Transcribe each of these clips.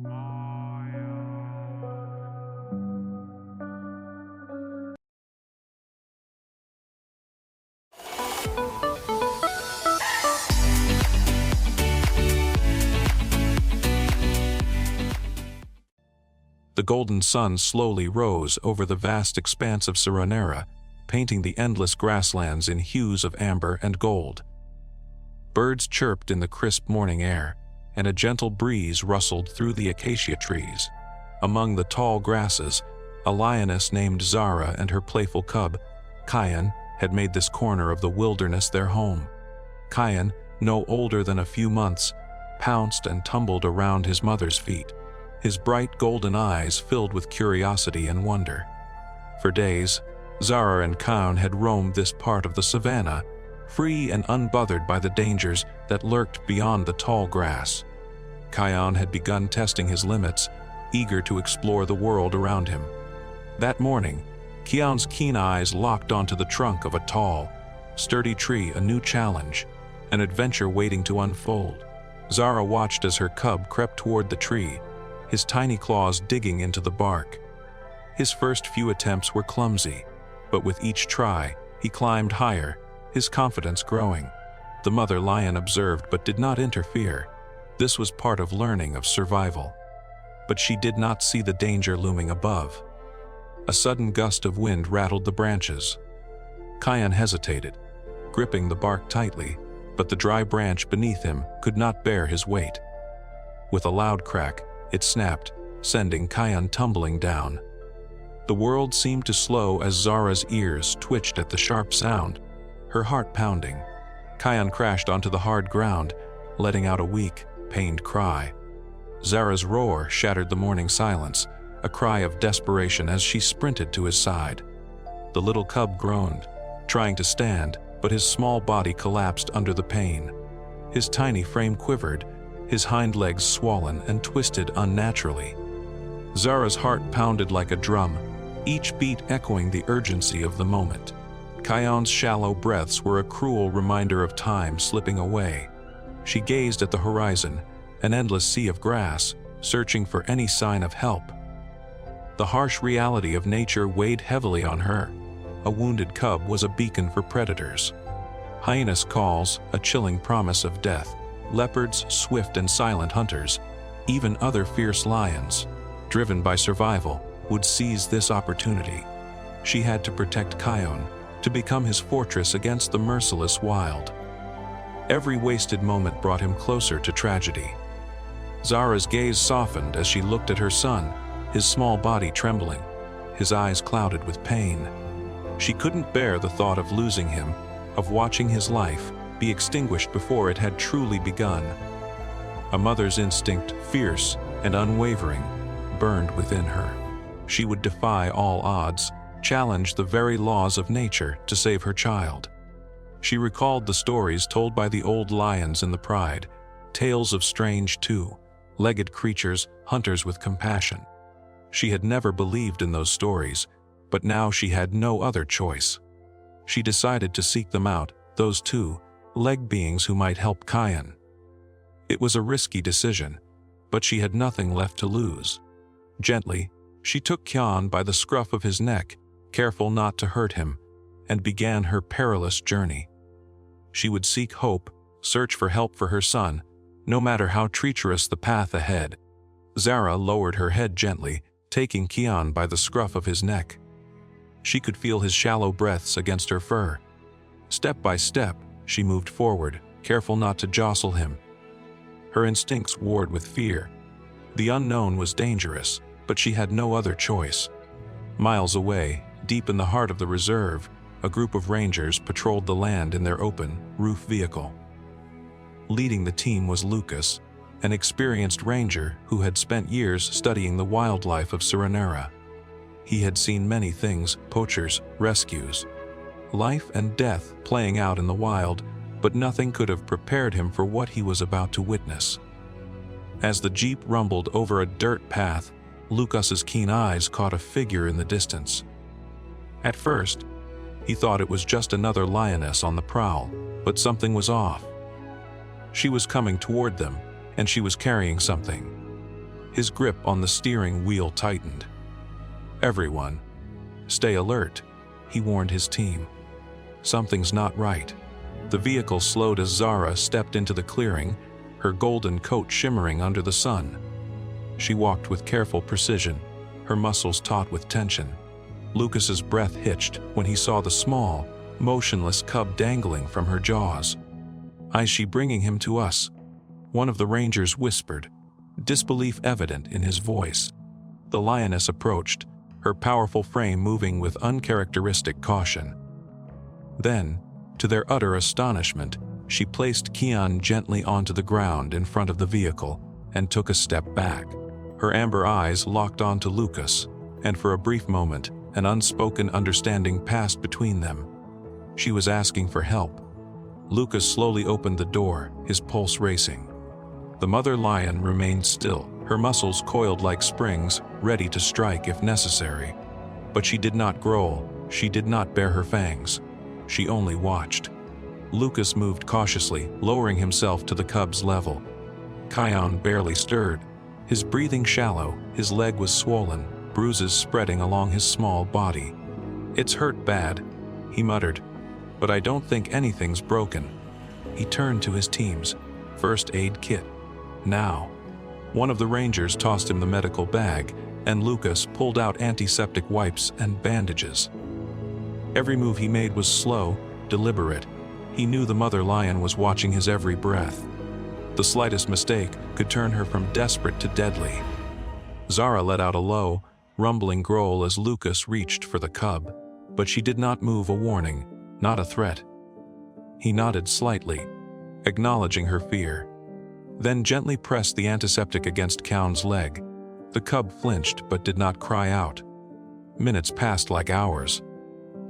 The golden sun slowly rose over the vast expanse of Serenera, painting the endless grasslands in hues of amber and gold. Birds chirped in the crisp morning air, and a gentle breeze rustled through the acacia trees. Among the tall grasses, a lioness named Zara and her playful cub, Kian, had made this corner of the wilderness their home. Kian, no older than a few months, pounced and tumbled around his mother's feet, his bright golden eyes filled with curiosity and wonder. For days, Zara and Kian had roamed this part of the savannah, free and unbothered by the dangers that lurked beyond the tall grass. Kian had begun testing his limits, eager to explore the world around him. That morning, Kian's keen eyes locked onto the trunk of a tall, sturdy tree, a new challenge, an adventure waiting to unfold. Zara watched as her cub crept toward the tree, his tiny claws digging into the bark. His first few attempts were clumsy, but with each try, he climbed higher, his confidence growing. The mother lion observed but did not interfere. This was part of learning of survival. But she did not see the danger looming above. A sudden gust of wind rattled the branches. Kian hesitated, gripping the bark tightly, but the dry branch beneath him could not bear his weight. With a loud crack, it snapped, sending Kian tumbling down. The world seemed to slow as Zara's ears twitched at the sharp sound, her heart pounding. Kian crashed onto the hard ground, letting out a weak, pained cry. Zara's roar shattered the morning silence, a cry of desperation as she sprinted to his side. The little cub groaned, trying to stand, but his small body collapsed under the pain. His tiny frame quivered, his hind legs swollen and twisted unnaturally. Zara's heart pounded like a drum, each beat echoing the urgency of the moment. Kian's shallow breaths were a cruel reminder of time slipping away. She gazed at the horizon, an endless sea of grass, searching for any sign of help. The harsh reality of nature weighed heavily on her. A wounded cub was a beacon for predators. Hyenas' calls, a chilling promise of death. Leopards, swift and silent hunters, even other fierce lions, driven by survival, would seize this opportunity. She had to protect Kian, to become his fortress against the merciless wild. Every wasted moment brought him closer to tragedy. Zara's gaze softened as she looked at her son, his small body trembling, his eyes clouded with pain. She couldn't bear the thought of losing him, of watching his life be extinguished before it had truly begun. A mother's instinct, fierce and unwavering, burned within her. She would defy all odds, challenge the very laws of nature to save her child. She recalled the stories told by the old lions in the pride, tales of strange two-legged creatures, hunters with compassion. She had never believed in those stories, but now she had no other choice. She decided to seek them out, those two-legged beings who might help Kian. It was a risky decision, but she had nothing left to lose. Gently, she took Kian by the scruff of his neck, careful not to hurt him, and began her perilous journey. She would seek hope, search for help for her son, no matter how treacherous the path ahead. Zara lowered her head gently, taking Kian by the scruff of his neck. She could feel his shallow breaths against her fur. Step by step, she moved forward, careful not to jostle him. Her instincts warred with fear. The unknown was dangerous, but she had no other choice. Miles away, deep in the heart of the reserve, a group of rangers patrolled the land in their open, roof vehicle. Leading the team was Lucas, an experienced ranger who had spent years studying the wildlife of Serenera. He had seen many things: poachers, rescues, life and death playing out in the wild, but nothing could have prepared him for what he was about to witness. As the jeep rumbled over a dirt path, Lucas's keen eyes caught a figure in the distance. At first, he thought it was just another lioness on the prowl, but something was off. She was coming toward them, and she was carrying something. His grip on the steering wheel tightened. "Everyone, stay alert," he warned his team. "Something's not right." The vehicle slowed as Zara stepped into the clearing, her golden coat shimmering under the sun. She walked with careful precision, her muscles taut with tension. Lucas's breath hitched when he saw the small, motionless cub dangling from her jaws. "Is she bringing him to us?" one of the rangers whispered, disbelief evident in his voice. The lioness approached, her powerful frame moving with uncharacteristic caution. Then, to their utter astonishment, she placed Kian gently onto the ground in front of the vehicle and took a step back. Her amber eyes locked onto Lucas, and for a brief moment, an unspoken understanding passed between them. She was asking for help. Lucas slowly opened the door, his pulse racing. The mother lion remained still, her muscles coiled like springs, ready to strike if necessary. But she did not growl, she did not bare her fangs. She only watched. Lucas moved cautiously, lowering himself to the cub's level. Kian barely stirred, his breathing shallow, his leg was swollen, bruises spreading along his small body. "It's hurt bad," he muttered, "but I don't think anything's broken." He turned to his team's first aid kit. "Now." One of the rangers tossed him the medical bag, and Lucas pulled out antiseptic wipes and bandages. Every move he made was slow, deliberate. He knew the mother lion was watching his every breath. The slightest mistake could turn her from desperate to deadly. Zara let out a low, rumbling growl as Lucas reached for the cub, but she did not move a warning, not a threat. He nodded slightly, acknowledging her fear, then gently pressed the antiseptic against Kian's leg. The cub flinched but did not cry out. Minutes passed like hours.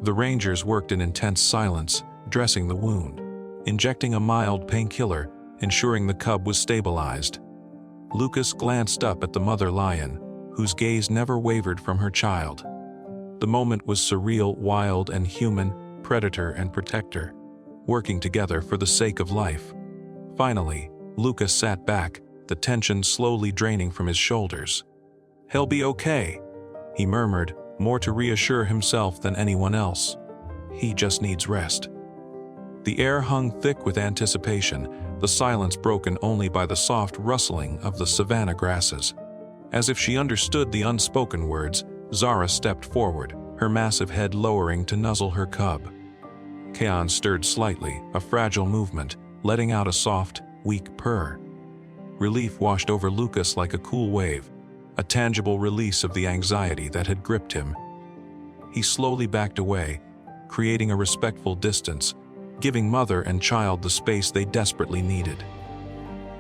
The rangers worked in intense silence, dressing the wound, injecting a mild painkiller, ensuring the cub was stabilized. Lucas glanced up at the mother lion, whose gaze never wavered from her child. The moment was surreal, wild and human, predator and protector, working together for the sake of life. Finally, Lucas sat back, the tension slowly draining from his shoulders. "He'll be okay," he murmured, more to reassure himself than anyone else. "He just needs rest." The air hung thick with anticipation, the silence broken only by the soft rustling of the savanna grasses. As if she understood the unspoken words, Zara stepped forward, her massive head lowering to nuzzle her cub. Kian stirred slightly, a fragile movement, letting out a soft, weak purr. Relief washed over Lucas like a cool wave, a tangible release of the anxiety that had gripped him. He slowly backed away, creating a respectful distance, giving mother and child the space they desperately needed.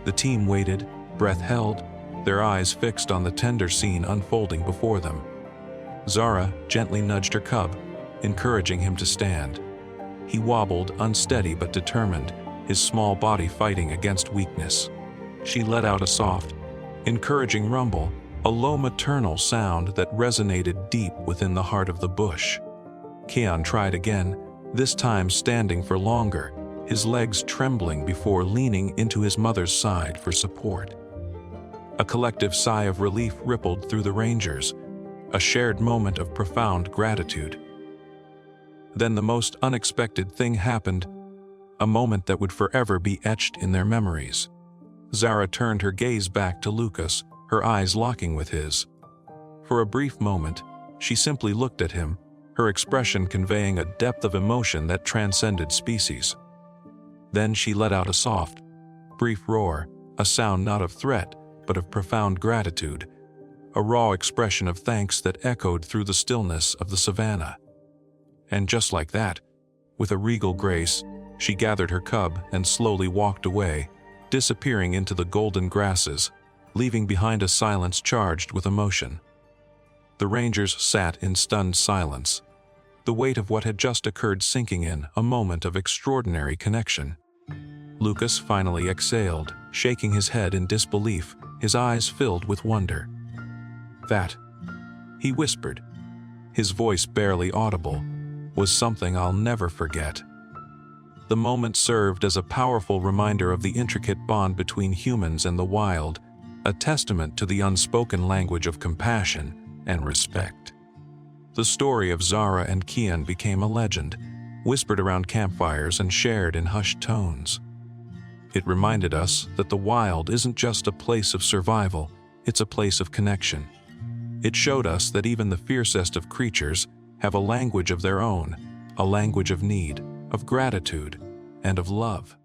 The team waited, breath held, their eyes fixed on the tender scene unfolding before them. Zara gently nudged her cub, encouraging him to stand. He wobbled, unsteady but determined, his small body fighting against weakness. She let out a soft, encouraging rumble, a low maternal sound that resonated deep within the heart of the bush. Kian tried again, this time standing for longer, his legs trembling before leaning into his mother's side for support. A collective sigh of relief rippled through the rangers, a shared moment of profound gratitude. Then the most unexpected thing happened, a moment that would forever be etched in their memories. Zara turned her gaze back to Lucas, her eyes locking with his. For a brief moment, she simply looked at him, her expression conveying a depth of emotion that transcended species. Then she let out a soft, brief roar, a sound not of threat, but of profound gratitude, a raw expression of thanks that echoed through the stillness of the savannah. And just like that, with a regal grace, she gathered her cub and slowly walked away, disappearing into the golden grasses, leaving behind a silence charged with emotion. The rangers sat in stunned silence, the weight of what had just occurred sinking in, a moment of extraordinary connection. Lucas finally exhaled, shaking his head in disbelief, his eyes filled with wonder. "That," he whispered, his voice barely audible, "was something I'll never forget." The moment served as a powerful reminder of the intricate bond between humans and the wild, a testament to the unspoken language of compassion and respect. The story of Zara and Kian became a legend, whispered around campfires and shared in hushed tones. It reminded us that the wild isn't just a place of survival, it's a place of connection. It showed us that even the fiercest of creatures have a language of their own, a language of need, of gratitude, and of love.